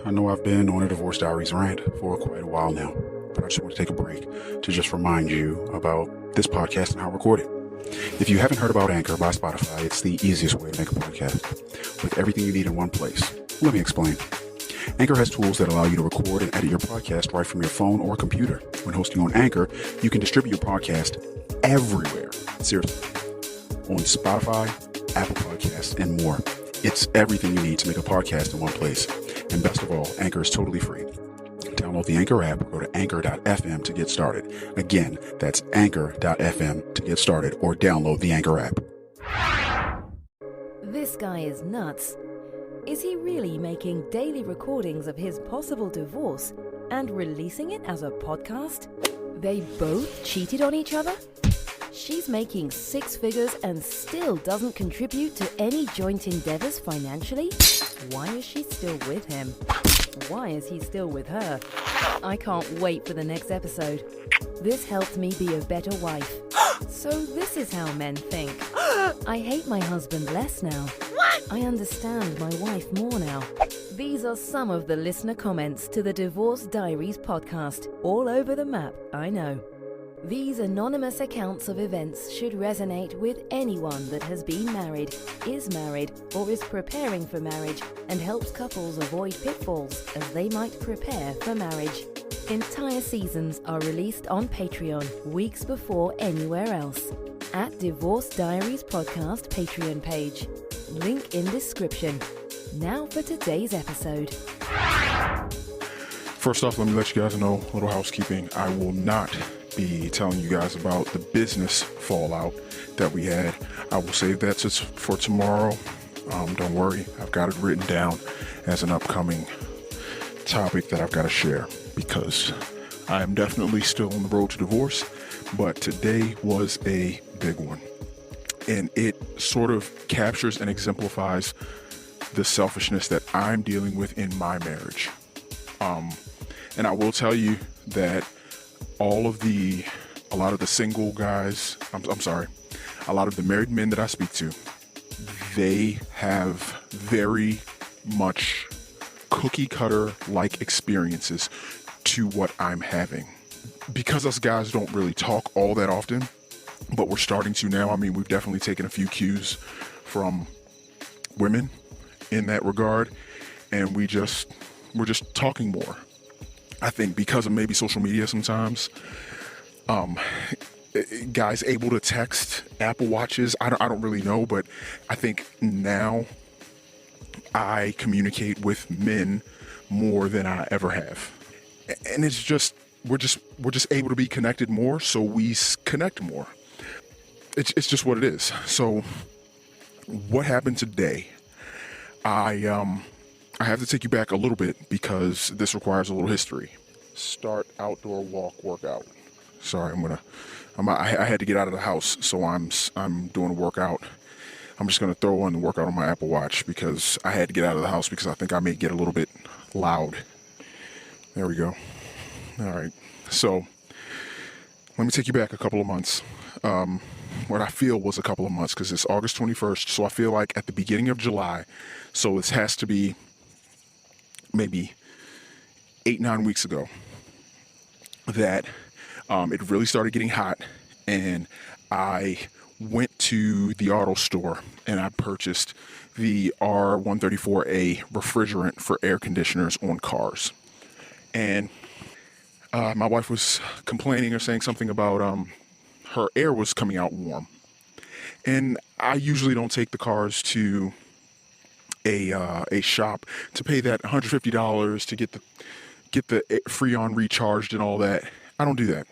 I know I've been on a Divorce Diaries rant for quite a while now, but I just want to take a break to just remind you about this podcast and how I record it. If you haven't heard about Anchor by Spotify, it's the easiest way to make a podcast with everything you need in one place. Let me explain. Anchor has tools that allow you to record and edit your podcast right from your phone or computer. When hosting on Anchor, you can distribute your podcast everywhere. Seriously. On Spotify, Apple Podcasts, and more. It's everything you need to make a podcast in one place. And best of all, Anchor is totally free. Download the Anchor app or go to anchor.fm to get started. Again, that's anchor.fm to get started, or download the Anchor app. This guy is nuts. Is he really making daily recordings of his possible divorce and releasing it as a podcast? They both cheated on each other? She's making six figures and still doesn't contribute to any joint endeavors financially? Why is she still with him? Why is he still with her? I can't wait for the next episode. This helped me be a better wife. So this is how men think. I hate my husband less now. I understand my wife more now. These are some of the listener comments to the Divorce Diaries podcast. All over the map, I know. These anonymous accounts of events should resonate with anyone that has been married, is married, or is preparing for marriage, and helps couples avoid pitfalls as they might prepare for marriage. Entire seasons are released on Patreon weeks before anywhere else. At Divorce Diaries Podcast Patreon page. Link in description. Now for today's episode. First off, let me let you guys know, a little housekeeping. I will not be telling you guys about the business fallout that we had. I will save that for tomorrow. Don't worry, I've got it written down as an upcoming topic that I've got to share, because I am definitely still on the road to divorce, but today was a big one. And it sort of captures and exemplifies the selfishness that I'm dealing with in my marriage. And I will tell you that a lot of the single guys, a lot of the married men that I speak to, they have very much cookie cutter like experiences to what I'm having. Because us guys don't really talk all that often, but we're starting to now. I mean, we've definitely taken a few cues from women in that regard, and we're just talking more. I think because of maybe social media sometimes, guys able to text Apple Watches. I don't really know, but I think now I communicate with men more than I ever have, and it's just we're just able to be connected more, so we connect more. It's just what it is. So what happened today? I have to take you back a little bit because this requires a little history. Start outdoor workout. Sorry, I had to get out of the house, so I'm doing a workout. I'm just gonna throw on the workout on my Apple Watch because I had to get out of the house because I think I may get a little bit loud. There we go. All right. So let me take you back a couple of months. What I feel was a couple of months, because it's August 21st. So I feel like at the beginning of July. So it has to be maybe 8-9 weeks ago that it really started getting hot, and I went to the auto store and I purchased the R134A refrigerant for air conditioners on cars. And my wife was complaining or saying something about her air was coming out warm. And I usually don't take the cars to a shop to pay that $150 to get the Freon recharged and all that. I don't do that.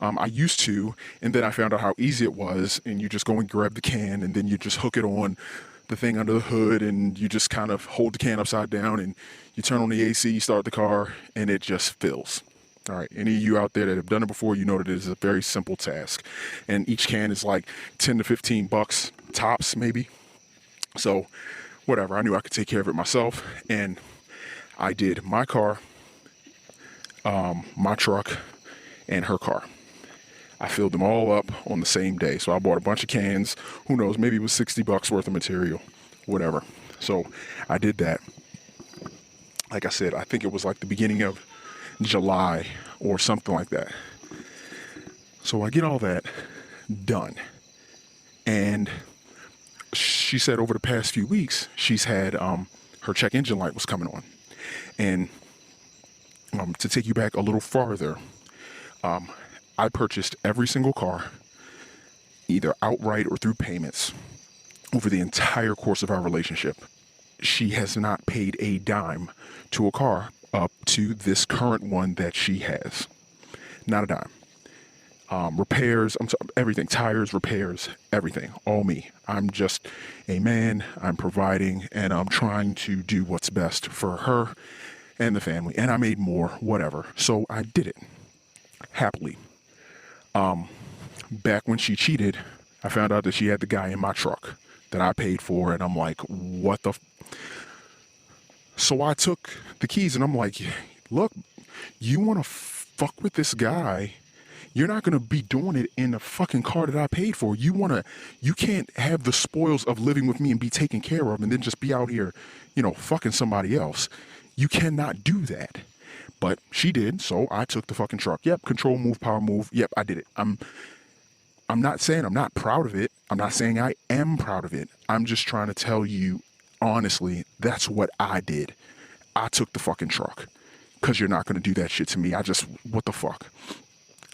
I used to, and then I found out how easy it was, and you just go and grab the can, and then you just hook it on the thing under the hood, and you just kind of hold the can upside down, and you turn on the AC, you start the car, and it just fills. All right, any of you out there that have done it before, you know that it is a very simple task, and each can is like $10 to $15 tops, maybe. So whatever, I knew I could take care of it myself, and I did my car, my truck, and her car. I filled them all up on the same day. So I bought a bunch of cans. Who knows? Maybe it was $60 worth of material, whatever. So I did that. Like I said, I think it was like the beginning of July or something like that. So I get all that done. And she said over the past few weeks, she's had her check engine light was coming on. And to take you back a little farther, I purchased every single car, either outright or through payments, over the entire course of our relationship. She has not paid a dime to a car up to this current one that she has. Not a dime. Repairs, everything, tires, repairs, everything, all me. I'm just a man, I'm providing, and I'm trying to do what's best for her and the family. And I made more, whatever. So I did it, happily. Back when she cheated, I found out that she had the guy in my truck that I paid for, and I'm like, what the So I took the keys and I'm like, look, you want to fuck with this guy, you're not going to be doing it in the fucking car that I paid for. You can't have the spoils of living with me and be taken care of and then just be out here, fucking somebody else. You cannot do that. But she did, so I took the fucking truck. Yep, control move, power move. Yep, I did it. I'm not saying I'm not proud of it. I'm not saying I am proud of it. I'm just trying to tell you, honestly, that's what I did. I took the fucking truck. Because you're not going to do that shit to me. What the fuck?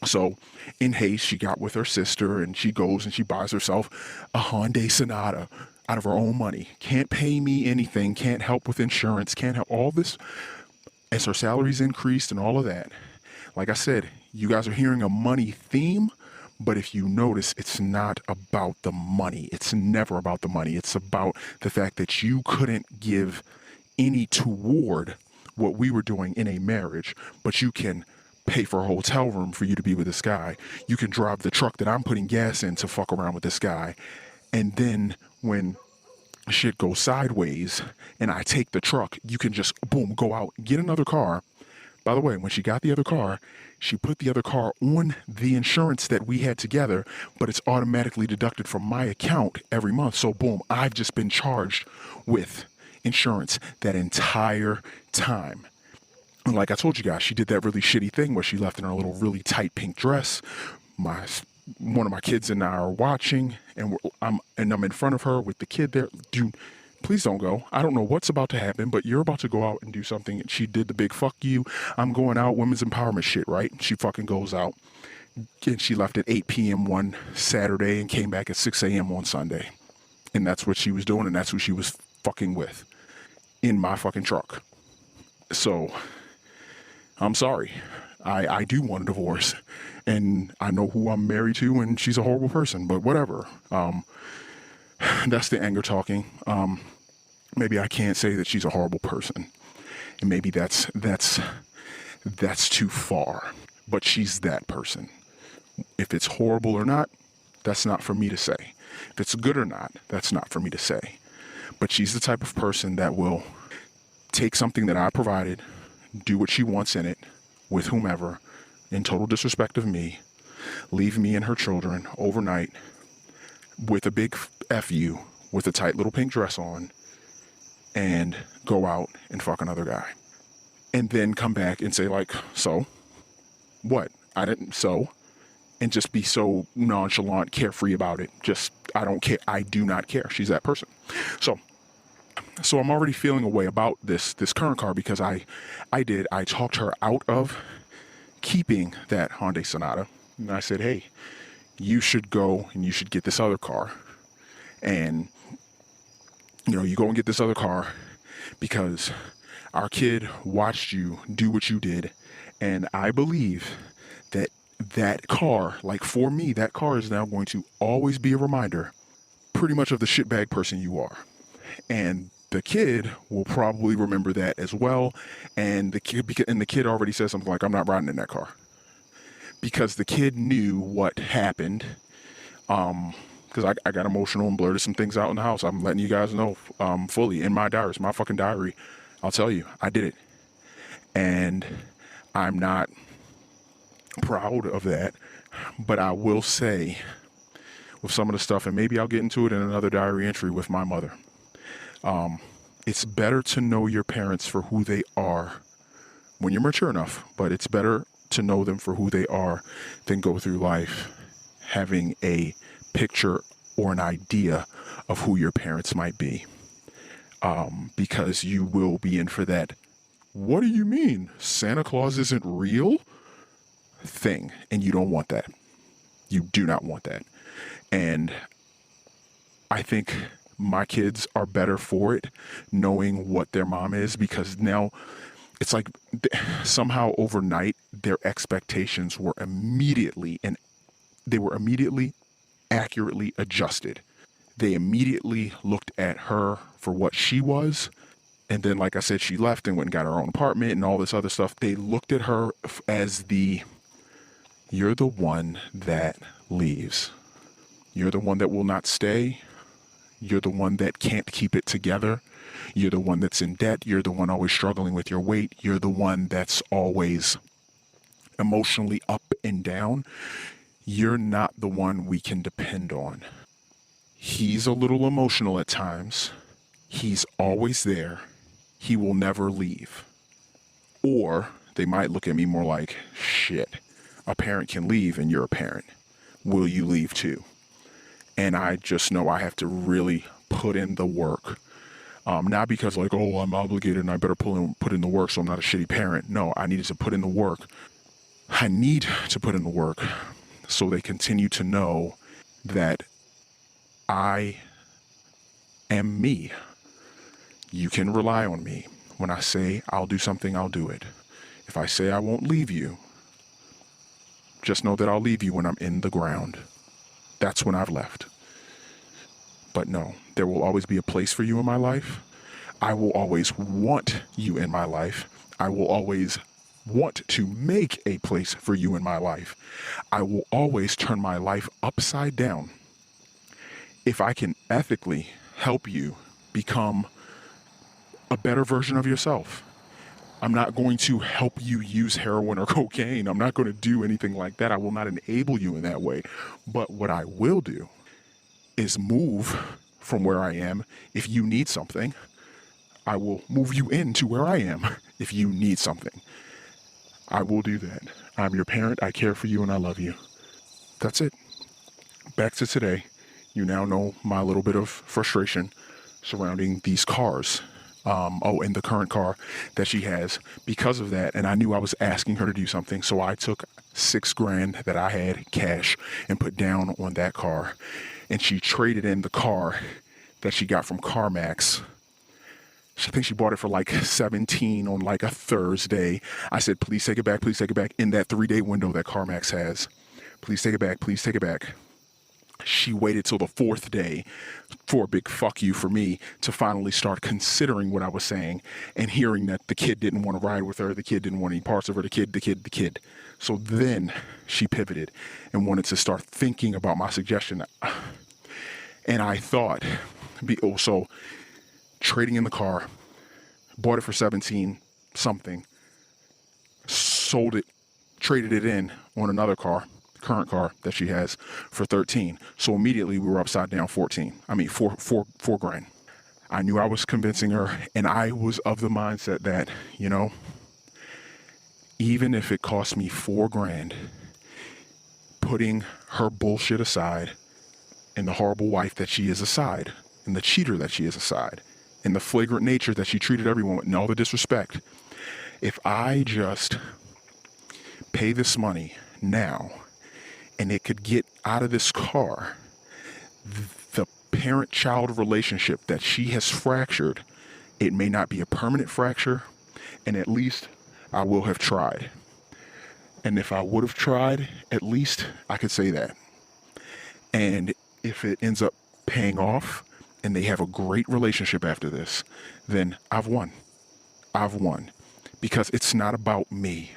So, in haste, she got with her sister, and she goes and she buys herself a Hyundai Sonata out of her own money. Can't pay me anything, can't help with insurance, can't help all this. As her salary's increased and all of that. Like I said, you guys are hearing a money theme, but if you notice, it's not about the money. It's never about the money. It's about the fact that you couldn't give any toward what we were doing in a marriage, but you can pay for a hotel room for you to be with this guy. You can drive the truck that I'm putting gas in to fuck around with this guy. And then when shit goes sideways and I take the truck, you can just, boom, go out, get another car. By the way, when she got the other car, she put the other car on the insurance that we had together, but it's automatically deducted from my account every month. So boom, I've just been charged with insurance that entire time. And like I told you guys, she did that really shitty thing where she left in her little really tight pink dress. One of my kids and I are watching, and I'm in front of her with the kid there. Dude, please don't go. I don't know what's about to happen, but you're about to go out and do something. And she did the big fuck you, I'm going out, women's empowerment shit, right? She fucking goes out. And she left at 8 p.m. one Saturday and came back at 6 a.m. on Sunday. And that's what she was doing, and that's who she was fucking with in my fucking truck. So, I'm sorry. I do want a divorce, and I know who I'm married to, and she's a horrible person, but whatever. That's the anger talking. Maybe I can't say that she's a horrible person, and maybe that's too far, but she's that person. If it's horrible or not, that's not for me to say. If it's good or not, that's not for me to say. But she's the type of person that will take something that I provided, do what she wants in it, with whomever, in total disrespect of me, leave me and her children overnight with a big F you, with a tight little pink dress on, and go out and fuck another guy. And then come back and say like, so? What? I didn't, so? And just be so nonchalant, carefree about it. Just, I don't care. I do not care. She's that person. So I'm already feeling a way about this current car because I talked her out of keeping that Hyundai Sonata. And I said, hey, you should go and you should get this other car. And, you go and get this other car because our kid watched you do what you did. And I believe that car, like for me, that car is now going to always be a reminder pretty much of the shitbag person you are. And the kid will probably remember that as well. And the kid already says something like, I'm not riding in that car. Because the kid knew what happened. Because I got emotional and blurted some things out in the house. I'm letting you guys know fully in my diaries, my fucking diary. I'll tell you, I did it. And I'm not proud of that. But I will say, with some of the stuff, and maybe I'll get into it in another diary entry with my mother. It's better to know your parents for who they are when you're mature enough, but it's better to know them for who they are than go through life having a picture or an idea of who your parents might be. Because you will be in for that, what do you mean Santa Claus isn't real thing, and you don't want that. You do not want that. And I think my kids are better for it, knowing what their mom is, because now it's like somehow overnight their expectations were immediately accurately adjusted. They immediately looked at her for what she was. And then, like I said, she left and went and got her own apartment and all this other stuff. They looked at her as you're the one that leaves. You're the one that will not stay. You're the one that can't keep it together. You're the one that's in debt. You're the one always struggling with your weight. You're the one that's always emotionally up and down. You're not the one we can depend on. He's a little emotional at times. He's always there. He will never leave. Or they might look at me more like, shit, a parent can leave and you're a parent. Will you leave too? And I just know I have to really put in the work. Not because like, oh, I'm obligated and I better put in the work so I'm not a shitty parent. No, I needed to put in the work. I need to put in the work so they continue to know that I am me. You can rely on me. When I say I'll do something, I'll do it. If I say I won't leave you, just know that I'll leave you when I'm in the ground. That's when I've left. But no, there will always be a place for you in my life. I will always want you in my life. I will always want to make a place for you in my life. I will always turn my life upside down if I can ethically help you become a better version of yourself. I'm not going to help you use heroin or cocaine. I'm not going to do anything like that. I will not enable you in that way. But what I will do is move from where I am. If you need something, I will move you into where I am. If you need something, I will do that. I'm your parent. I care for you and I love you. That's it. Back to today. You now know my little bit of frustration surrounding these cars. And the current car that she has because of that. And I knew I was asking her to do something. So I took $6,000 that I had cash and put down on that car. And she traded in the car that she got from CarMax. I think she bought it for like 17 on like a Thursday. I said, please take it back. Please take it back in that 3-day window that CarMax has. Please take it back. Please take it back. She waited till the 4th day for a big fuck you for me to finally start considering what I was saying and hearing that the kid didn't want to ride with her. The kid didn't want any parts of her. The kid. So then she pivoted and wanted to start thinking about my suggestion. And I thought, so trading in the car, bought it for 17 something, sold it, traded it in on another car, current car that she has, for 13. So immediately we were upside down four grand. I knew I was convincing her, and I was of the mindset that, even if it cost me $4 grand, putting her bullshit aside and the horrible wife that she is aside and the cheater that she is aside and the flagrant nature that she treated everyone with and all the disrespect, if I just pay this money now and it could get out of this car, the parent-child relationship that she has fractured, it may not be a permanent fracture, and at least I will have tried. And if I would have tried, at least I could say that. And if it ends up paying off and they have a great relationship after this, then I've won. Because it's not about me.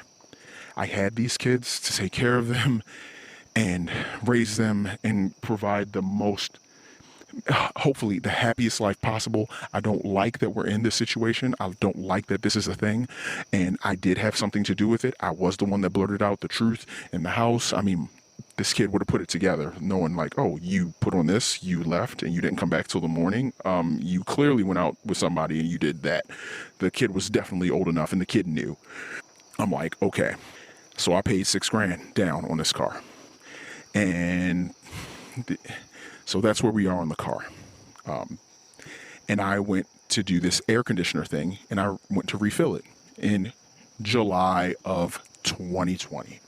I had these kids to take care of them and raise them and provide the most, hopefully the happiest life possible. I don't like that we're in this situation. I don't like that this is a thing. And I did have something to do with it. I was the one that blurted out the truth in the house. I mean, this kid would have put it together, knowing like, oh, you put on this, you left, and you didn't come back till the morning. You clearly went out with somebody and you did that. The kid was definitely old enough, and the kid knew. I'm like, okay. So I paid $6,000 down on this car, and so that's where we are on the car. And I went to do this air conditioner thing, and I went to refill it in July of 2020.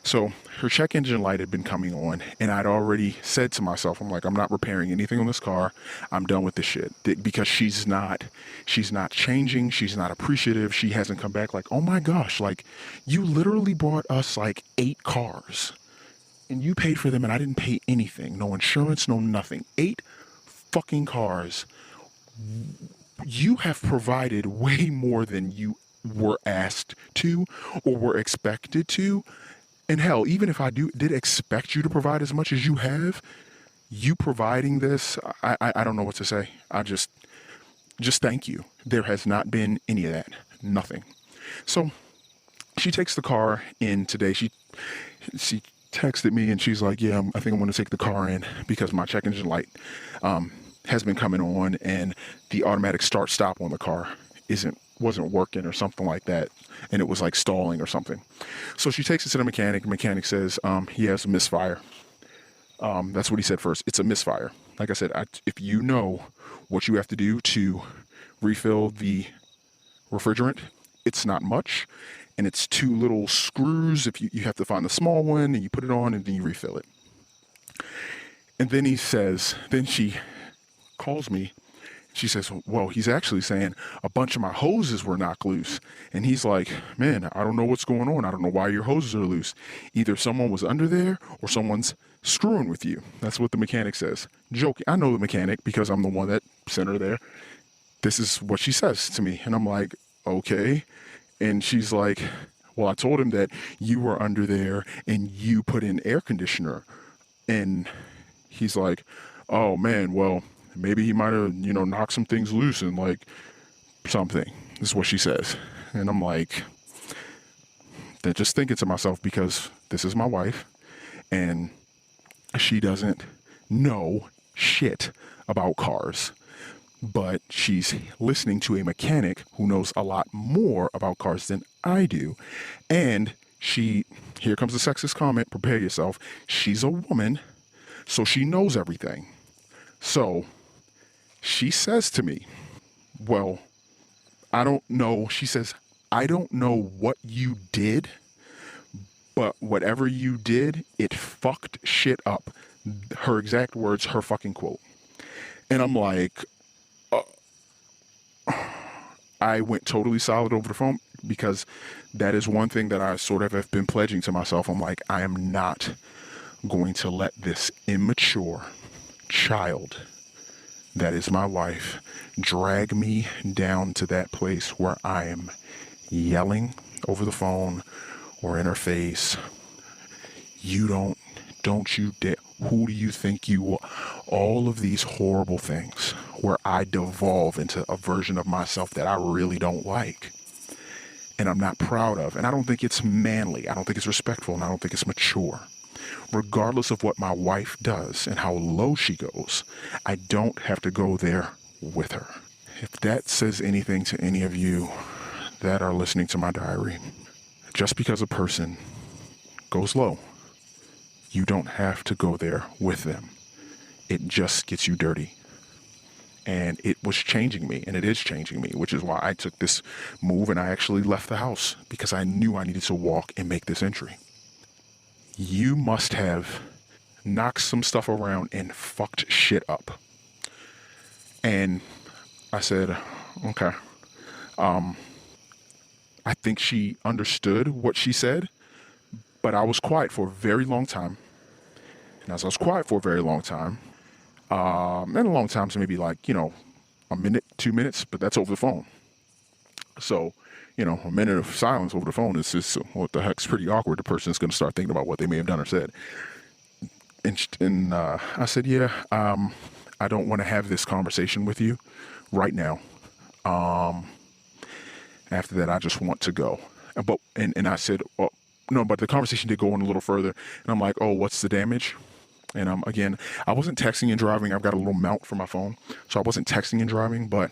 So her check engine light had been coming on, and I'd already said to myself, I'm like, I'm not repairing anything on this car. I'm done with this shit. Because she's not changing. She's not appreciative. She hasn't come back like, oh my gosh, like you literally brought us like 8 cars and you paid for them and I didn't pay anything. No insurance, no nothing. 8 fucking cars. You have provided way more than you were asked to or were expected to. And hell, even if I did expect you to provide as much as you have, you providing this, I don't know what to say. I just thank you. There has not been any of that. Nothing. So she takes the car in today. She texted me and she's like, yeah, I think I'm going to take the car in because my check engine light has been coming on and the automatic start stop on the car wasn't working or something like that, and it was like stalling or something. So she takes it to the mechanic. The mechanic says he has a misfire. That's what he said first. It's a misfire. Like I said, if you know what you have to do to refill the refrigerant, it's not much, and it's 2 little screws. If you have to find the small one and you put it on and then you refill it. And then she calls me. She says, well, he's actually saying a bunch of my hoses were knocked loose. And he's like, man, I don't know what's going on. I don't know why your hoses are loose. Either someone was under there or someone's screwing with you. That's what the mechanic says. Joking. I know the mechanic because I'm the one that sent her there. This is what she says to me. And I'm like, okay. And she's like, well, I told him that you were under there and you put in air conditioner. And he's like, oh, man, well, maybe he might have, knocked some things loose and like something. This is what she says. And I'm like, then just thinking to myself, because this is my wife and she doesn't know shit about cars, but she's listening to a mechanic who knows a lot more about cars than I do. And here comes the sexist comment, prepare yourself. She's a woman, so she knows everything. So she says to me, well, I don't know. She says, I don't know what you did, but whatever you did, it fucked shit up. Her exact words, her fucking quote. And I'm like, I went totally solid over the phone because that is one thing that I sort of have been pledging to myself. I'm like, I am not going to let this immature child that is my wife drag me down to that place where I am yelling over the phone or in her face. Don't you dare. Who do you think you are? All of these horrible things where I devolve into a version of myself that I really don't like and I'm not proud of. And I don't think it's manly. I don't think it's respectful, and I don't think it's mature. Regardless of what my wife does and how low she goes, I don't have to go there with her. If that says anything to any of you that are listening to my diary, just because a person goes low, you don't have to go there with them. It just gets you dirty. And it was changing me, and it is changing me, which is why I took this move and I actually left the house because I knew I needed to walk and make this entry. You must have knocked some stuff around and fucked shit up. And I said, okay. I think she understood what she said, but I was quiet for a very long time. And as I was quiet for a very long time, and a long time is maybe like, a minute, 2 minutes, but that's over the phone. So, a minute of silence over the phone is just, what the heck's pretty awkward. The person's going to start thinking about what they may have done or said. And I said, yeah, I don't want to have this conversation with you right now. After that, I just want to go. And I said, well, no, but the conversation did go on a little further, and I'm like, oh, what's the damage? And again, I wasn't texting and driving. I've got a little mount for my phone, so I wasn't texting and driving. But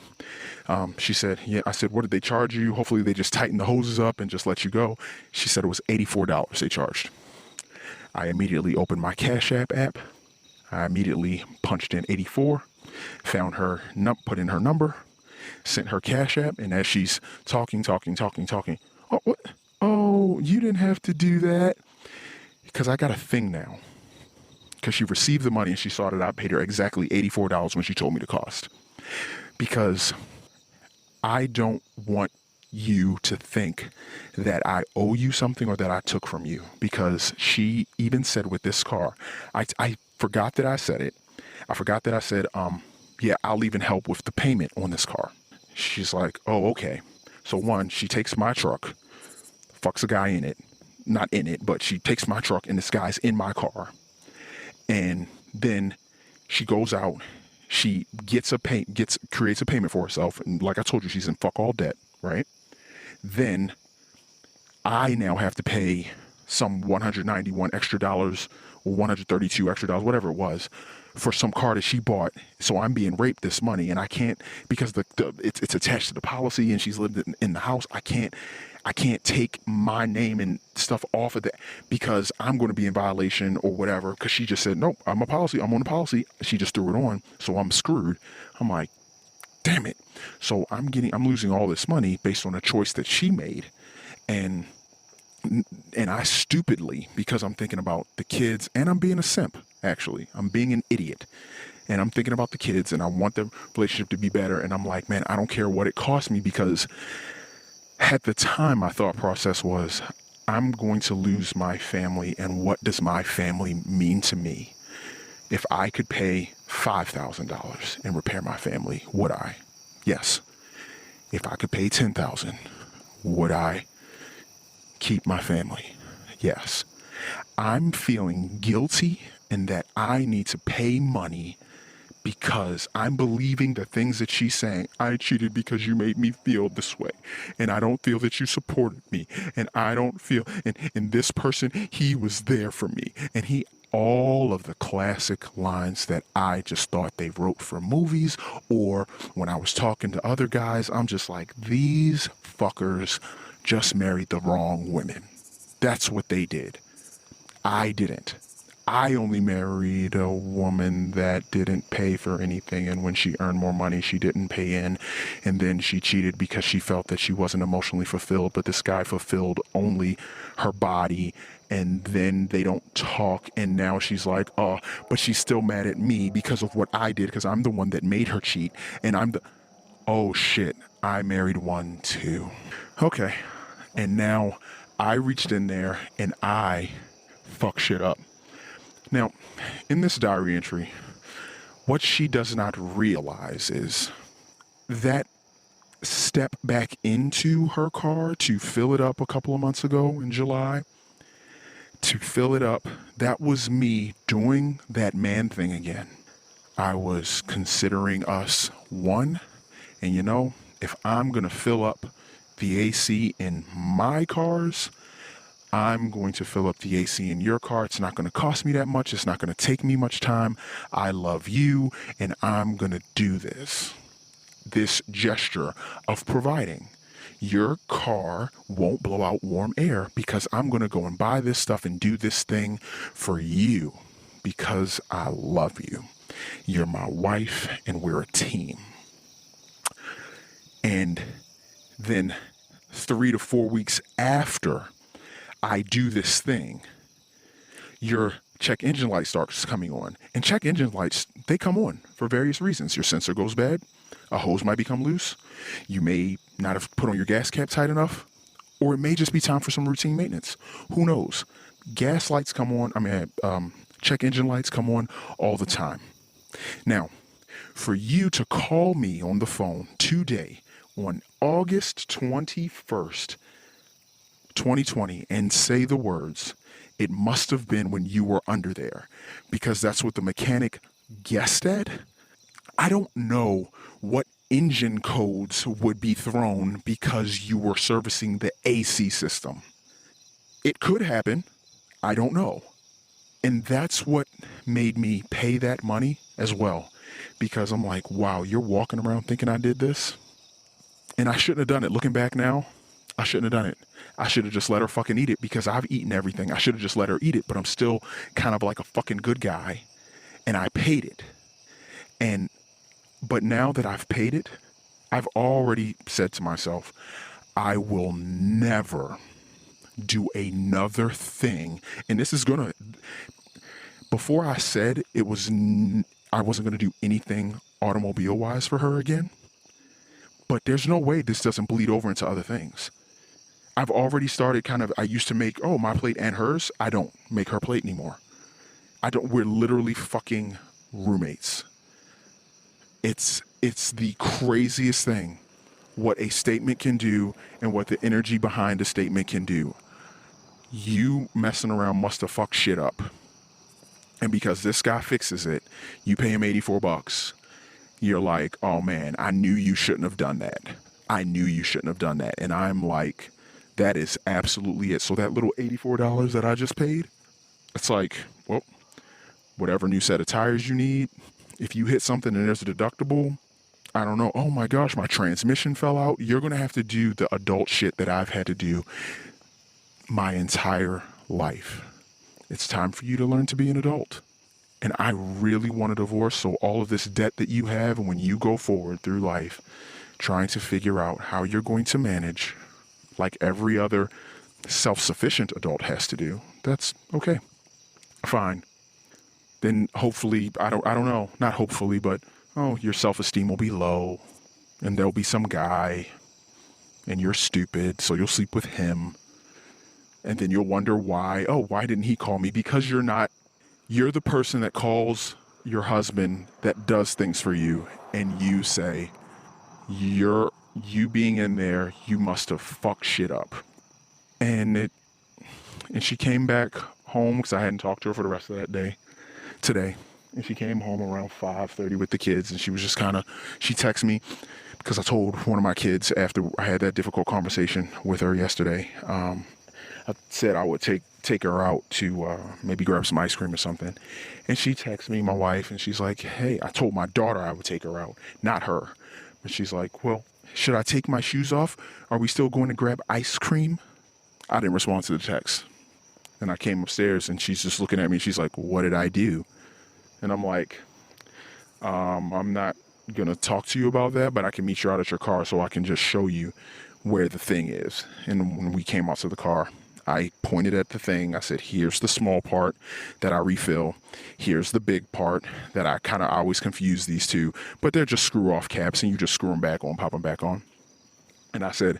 she said, yeah. I said, what did they charge you? Hopefully they just tighten the hoses up and just let you go. She said it was $84 they charged. I immediately opened my Cash App app. I immediately punched in 84, found her, put in her number, sent her Cash App, and as she's talking, oh, what? Oh, you didn't have to do that. Because I got a thing now. Because she received the money and she saw that I paid her exactly $84 when she told me the cost. Because I don't want you to think that I owe you something or that I took from you. Because she even said with this car, I forgot that I said it. I forgot that I said, yeah, I'll even help with the payment on this car. She's like, oh, okay. So one, she takes my truck, fucks a guy in it. Not in it, but she takes my truck and this guy's in my car. And then she goes out, she creates a payment for herself. And like I told you, she's in fuck all debt, right? Then I now have to pay some $191 extra dollars or $132 extra dollars, whatever it was, for some car that she bought. So I'm being raped this money, and I can't, because it's attached to the policy and she's lived in the house. I can't take my name and stuff off of that because I'm going to be in violation or whatever. Because she just said, nope, I'm on the policy. She just threw it on, so I'm screwed. I'm like, damn it. So I'm losing all this money based on a choice that she made. And I stupidly, because I'm thinking about the kids, and I'm being a simp, actually. I'm being an idiot. And I'm thinking about the kids, and I want the relationship to be better. And I'm like, man, I don't care what it costs me, because at the time, my thought process was, I'm going to lose my family, and what does my family mean to me? If I could pay $5,000 and repair my family, would I? Yes. If I could pay $10,000, would I keep my family? Yes. I'm feeling guilty and that I need to pay money because I'm believing the things that she's saying. I cheated because you made me feel this way. And I don't feel that you supported me. And I don't feel, and this person, he was there for me. And all of the classic lines that I just thought they wrote for movies, or when I was talking to other guys, I'm just like, these fuckers just married the wrong women. That's what they did. I didn't. I only married a woman that didn't pay for anything, and when she earned more money, she didn't pay in, and then she cheated because she felt that she wasn't emotionally fulfilled, but this guy fulfilled only her body, and then they don't talk, and now she's like, oh, but she's still mad at me because of what I did, because I'm the one that made her cheat, and oh shit, I married one too. Okay, and now I reached in there, and I fuck shit up. Now, in this diary entry, what she does not realize is that step back into her car to fill it up a couple of months ago in July, to fill it up, that was me doing that man thing again. I was considering us one, and if I'm going to fill up the AC in my cars, I'm going to fill up the AC in your car. It's not going to cost me that much. It's not going to take me much time. I love you, and I'm going to do this gesture of providing. Your car won't blow out warm air because I'm going to go and buy this stuff and do this thing for you because I love you. You're my wife, and we're a team. And then 3 to 4 weeks after I do this thing, your check engine light starts coming on. And check engine lights, they come on for various reasons. Your sensor goes bad. A hose might become loose. You may not have put on your gas cap tight enough. Or it may just be time for some routine maintenance. Who knows? Gas lights come on. Check engine lights come on all the time. Now, for you to call me on the phone today on August 21st, 2020, and say the words, it must have been when you were under there, because that's what the mechanic guessed at. I don't know what engine codes would be thrown because you were servicing the AC system. It could happen. I don't know. And that's what made me pay that money as well. Because I'm like, wow, you're walking around thinking I did this? And I shouldn't have done it. Looking back now, I shouldn't have done it. I should have just let her fucking eat it because I've eaten everything. I should have just let her eat it, but I'm still kind of like a fucking good guy. And I paid it. But now that I've paid it, I've already said to myself, I will never do another thing. And this is gonna, before I said I wasn't gonna do anything automobile wise for her again, but there's no way this doesn't bleed over into other things. I've already started I used to make, my plate and hers. I don't make her plate anymore. We're literally fucking roommates. It's the craziest thing what a statement can do and what the energy behind a statement can do. You messing around must have fucked shit up. And because this guy fixes it, you pay him $84. You're like, oh man, I knew you shouldn't have done that. I knew you shouldn't have done that. And I'm like, that is absolutely it. So that little $84 that I just paid, it's like, well, whatever new set of tires you need. If you hit something and there's a deductible, I don't know, oh my gosh, my transmission fell out. You're going to have to do the adult shit that I've had to do my entire life. It's time for you to learn to be an adult. And I really want a divorce. So all of this debt that you have, and when you go forward through life, trying to figure out how you're going to manage like every other self-sufficient adult has to do, that's okay. Fine. Then hopefully, I don't know, not hopefully, but your self-esteem will be low and there'll be some guy and you're stupid, so you'll sleep with him. And then you'll wonder why didn't he call me? Because you're the person that calls your husband that does things for you, and you say, you being in there, you must have fucked shit up. And she came back home because I hadn't talked to her for the rest of that day today. And she came home around 5:30 with the kids, and she was just she texted me because I told one of my kids after I had that difficult conversation with her yesterday, I said I would take her out to maybe grab some ice cream or something. And she texted me, my wife, and she's like, hey, I told my daughter I would take her out, not her. But she's like, well, should I take my shoes off? Are we still going to grab ice cream? I didn't respond to the text. And I came upstairs and she's just looking at me. She's like, what did I do? And I'm like, I'm not going to talk to you about that, but I can meet you out at your car so I can just show you where the thing is. And when we came out to the car, I pointed at the thing. I said, here's the small part that I refill. Here's the big part that I always confuse these two, but they're just screw off caps and you just screw them back on, pop them back on. And I said,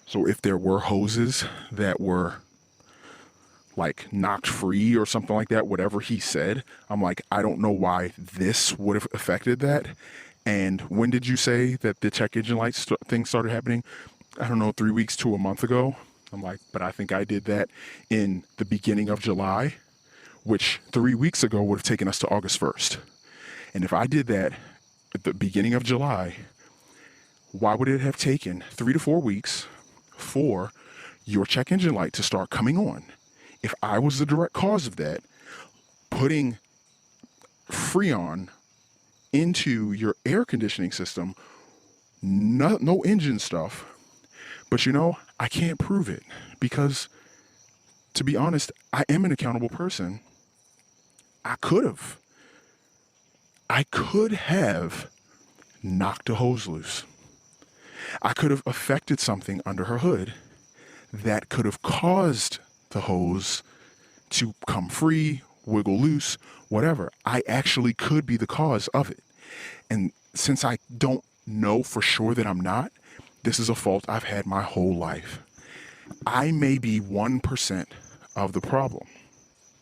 so if there were hoses that were like knocked free or something like that, whatever he said, I'm like, I don't know why this would have affected that. And when did you say that the check engine light thing started happening? I don't know, 3 weeks to a month ago. I'm like, but I think I did that in the beginning of July, which 3 weeks ago would have taken us to August 1st. And if I did that at the beginning of July, why would it have taken 3 to 4 weeks for your check engine light to start coming on? If I was the direct cause of that, putting Freon into your air conditioning system, no engine stuff. But I can't prove it because, to be honest, I am an accountable person. I could have knocked a hose loose. I could have affected something under her hood that could have caused the hose to come free, wiggle loose, whatever. I actually could be the cause of it. And since I don't know for sure that I'm not, this is a fault I've had my whole life. I may be 1% of the problem,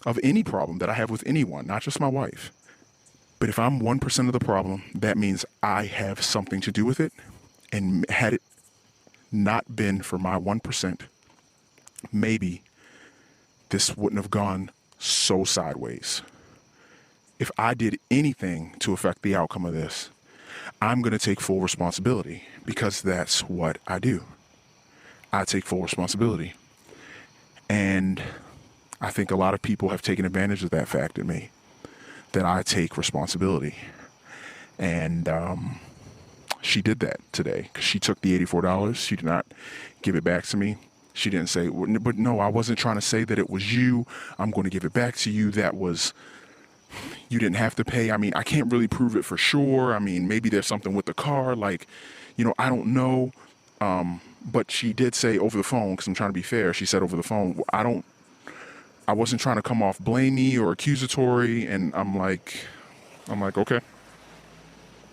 of any problem that I have with anyone, not just my wife. But if I'm 1% of the problem, that means I have something to do with it. And had it not been for my 1%, maybe this wouldn't have gone so sideways. If I did anything to affect the outcome of this, I'm going to take full responsibility because that's what I do. I take full responsibility. And I think a lot of people have taken advantage of that fact in me, that I take responsibility. And she did that today, because she took the $84. She did not give it back to me. She didn't say, but no, I wasn't trying to say that it was you. I'm going to give it back to you. You didn't have to pay. I mean, I can't really prove it for sure. I mean, maybe there's something with the car, like, I don't know. But she did say over the phone, because I'm trying to be fair, she said over the phone, I wasn't trying to come off blamey or accusatory. And I'm like, okay,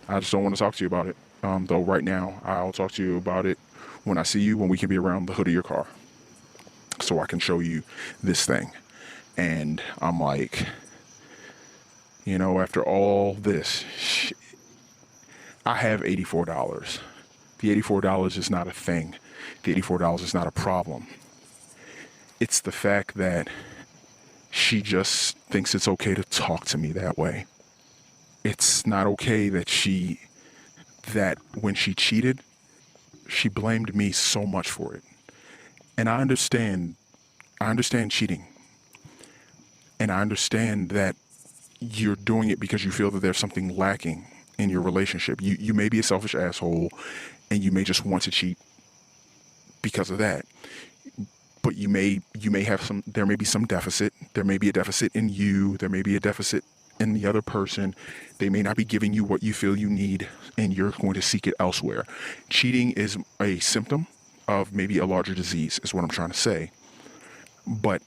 I just don't want to talk to you about it. Though right now, I'll talk to you about it when I see you, when we can be around the hood of your car, so I can show you this thing. And I'm like, after all this, I have $84. The $84 is not a thing. The $84 is not a problem. It's the fact that she just thinks it's okay to talk to me that way. It's not okay that when she cheated, she blamed me so much for it. And I understand cheating. And I understand that you're doing it because you feel that there's something lacking in your relationship. You may be a selfish asshole, and you may just want to cheat because of that. But there may be some deficit. There may be a deficit in you. There may be a deficit in the other person. They may not be giving you what you feel you need, and you're going to seek it elsewhere. Cheating is a symptom of maybe a larger disease, is what I'm trying to say. But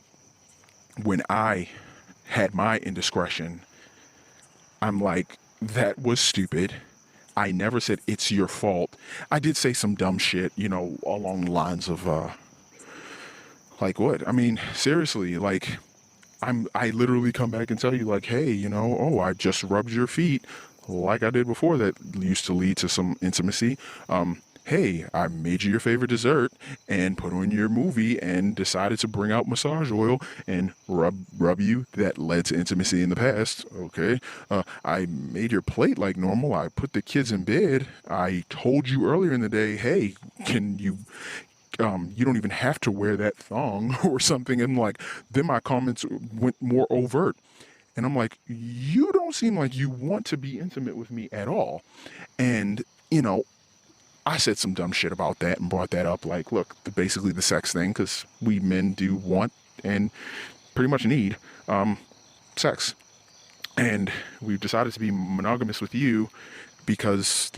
when I had my indiscretion, I'm like, that was stupid. I never said it's your fault. I did say some dumb shit, along the lines of, like what? I mean, seriously, like, I literally come back and tell you, like, hey, I just rubbed your feet like I did before. That used to lead to some intimacy. Hey, I made you your favorite dessert and put on your movie and decided to bring out massage oil and rub you. That led to intimacy in the past. Okay. I made your plate like normal. I put the kids in bed. I told you earlier in the day, hey, can you don't even have to wear that thong or something. And then my comments went more overt. And I'm like, you don't seem like you want to be intimate with me at all. And, I said some dumb shit about that and brought that up. Like, look, basically the sex thing, because we men do want and pretty much need sex. And we've decided to be monogamous with you because,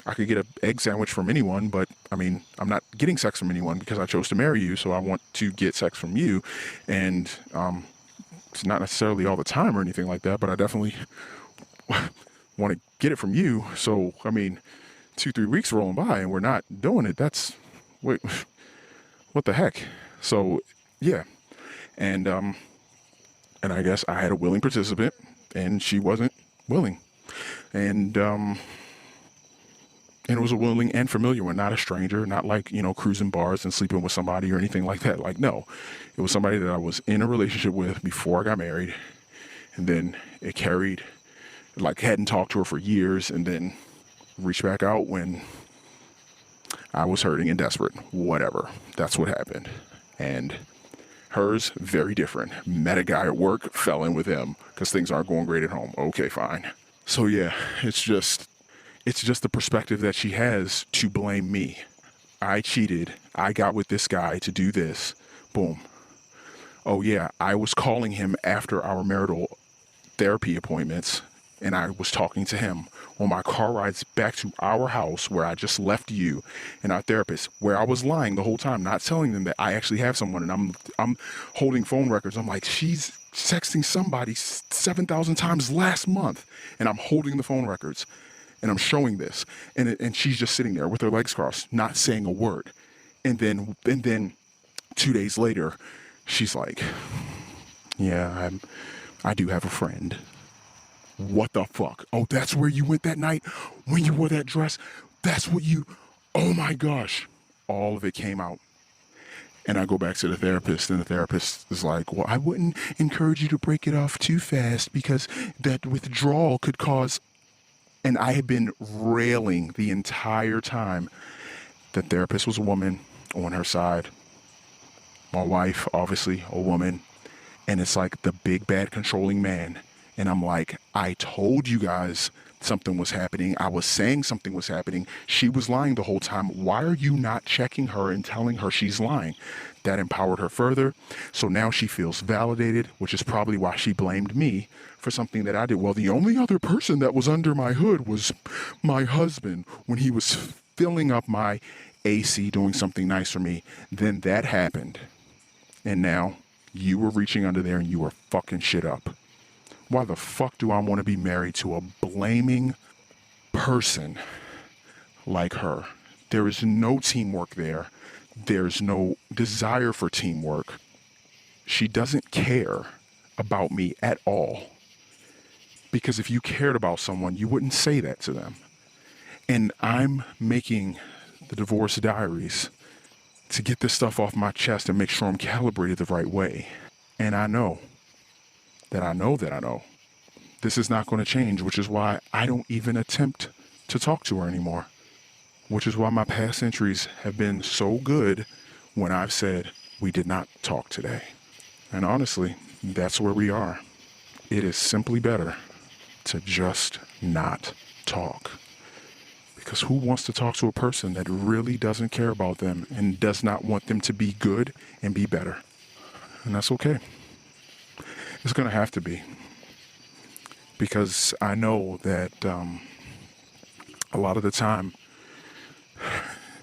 I could get an egg sandwich from anyone, but I mean, I'm not getting sex from anyone because I chose to marry you, so I want to get sex from you. And it's not necessarily all the time or anything like that, but I definitely want to get it from you. So, I mean, 2-3 weeks rolling by and we're not doing it. Wait, what the heck? So, yeah. And I guess I had a willing participant and she wasn't willing. And it was a willing and familiar one, not a stranger, not cruising bars and sleeping with somebody or anything like that. No, it was somebody that I was in a relationship with before I got married. And then it carried, hadn't talked to her for years, and then reached back out when I was hurting and desperate. Whatever. That's what happened. And hers, very different. Met a guy at work, fell in with him because things aren't going great at home. Okay, fine. So yeah, it's just the perspective that she has to blame me. I cheated. I got with this guy to do this. Boom. Oh yeah, I was calling him after our marital therapy appointments, and I was talking to him on my car rides back to our house where I just left you and our therapist, where I was lying the whole time, not telling them that I actually have someone. And I'm holding phone records. I'm like, she's texting somebody 7,000 times last month, and I'm holding the phone records. And I'm showing this, and she's just sitting there with her legs crossed, not saying a word. And then 2 days later, she's like, yeah, I do have a friend. What the fuck? Oh, that's where you went that night when you wore that dress? Oh my gosh. All of it came out. And I go back to the therapist, and the therapist is like, well, I wouldn't encourage you to break it off too fast because that withdrawal could cause... And I had been railing the entire time. The therapist was a woman on her side. my wife, obviously a woman, and it's like the big bad controlling man. And I'm like, I told you guys something was happening. I was saying something was happening. She was lying the whole time. Why are you not checking her and telling her she's lying? That empowered her further. So now she feels validated, which is probably why she blamed me for something that I did. Well, the only other person that was under my hood was my husband when he was filling up my AC, doing something nice for me. Then that happened. And now you were reaching under there and you were fucking shit up. Why the fuck do I want to be married to a blaming person like her? There is no teamwork there. There's no desire for teamwork. She doesn't care about me at all. Because if you cared about someone, you wouldn't say that to them. And I'm making the Divorce Diaries to get this stuff off my chest and make sure I'm calibrated the right way. And I know this is not going to change, which is why I don't even attempt to talk to her anymore. Which is why my past entries have been so good when I've said we did not talk today. And honestly, that's where we are. It is simply better to just not talk. Because who wants to talk to a person that really doesn't care about them and does not want them to be good and be better? And that's okay. It's going to have to be. Because I know that a lot of the time,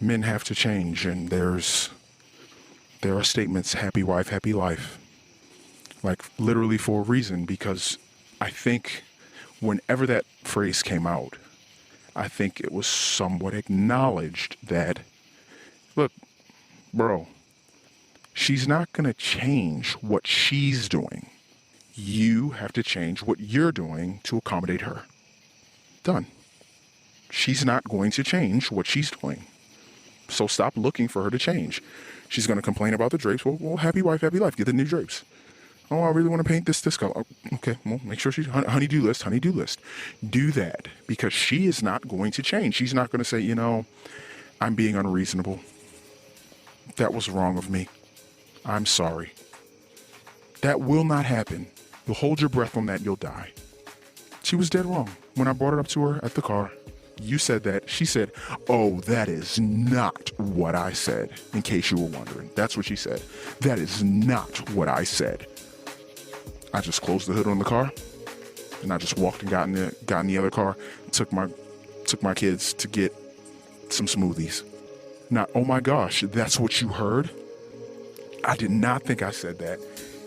men have to change, and there are statements, happy wife, happy life, like literally for a reason, because I think whenever that phrase came out, I think it was somewhat acknowledged that, look, bro, she's not going to change what she's doing. You have to change what you're doing to accommodate her. Done. She's not going to change what she's doing. So stop looking for her to change. She's going to complain about the drapes. Well, happy wife, happy life. Get the new drapes. Oh, I really want to paint this color. Oh, okay, well, make sure she's honey-do list. Do that, because she is not going to change. She's not going to say, I'm being unreasonable. That was wrong of me. I'm sorry. That will not happen. You'll hold your breath on that, you'll die. She was dead wrong. When I brought it up to her at the car, you said that. She said, oh, that is not what I said, in case you were wondering. That's what she said. That is not what I said. I just closed the hood on the car, and I just walked and got in the other car, took my kids to get some smoothies. Not, oh my gosh, that's what you heard? I did not think I said that.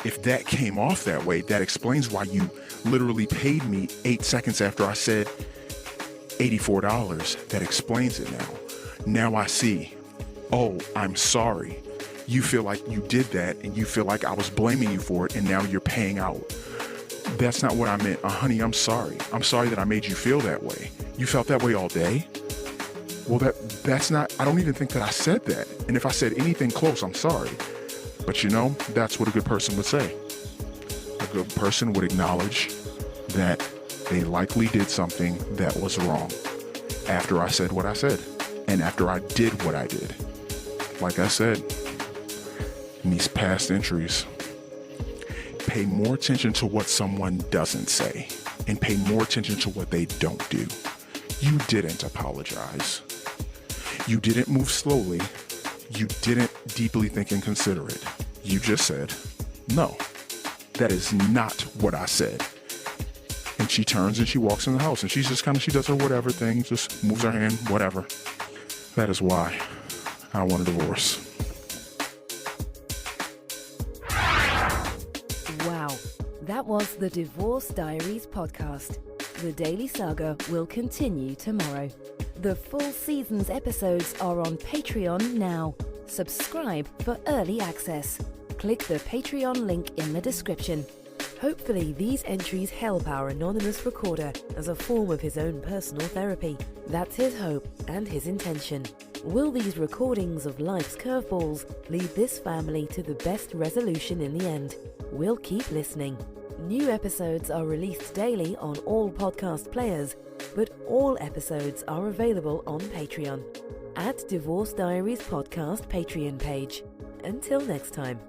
If that came off that way, that explains why you literally paid me 8 seconds after I said $84. That explains it now. Now I see. Oh, I'm sorry. You feel like you did that, and you feel like I was blaming you for it, and now you're paying out. That's not what I meant. Honey, I'm sorry. I'm sorry that I made you feel that way. You felt that way all day? Well, that's not, I don't even think that I said that. And if I said anything close, I'm sorry. But that's what a good person would say. A good person would acknowledge that they likely did something that was wrong after I said what I said and after I did what I did. Like I said, in these past entries, pay more attention to what someone doesn't say and pay more attention to what they don't do. You didn't apologize. You didn't move slowly. You didn't deeply think and consider it. You just said, no, that is not what I said. And she turns and she walks in the house, and she's just she does her whatever thing, just moves her hand, whatever. That is why I want a divorce. Wow, that was the Divorce Diaries podcast. The Daily Saga will continue tomorrow. The full season's episodes are on Patreon now. Subscribe for early access. Click the Patreon link in the description. Hopefully these entries help our anonymous recorder as a form of his own personal therapy. That's his hope and his intention. Will these recordings of life's curveballs lead this family to the best resolution in the end? We'll keep listening. New episodes are released daily on all podcast players, but all episodes are available on Patreon at Divorce Diaries Podcast Patreon page. Until next time.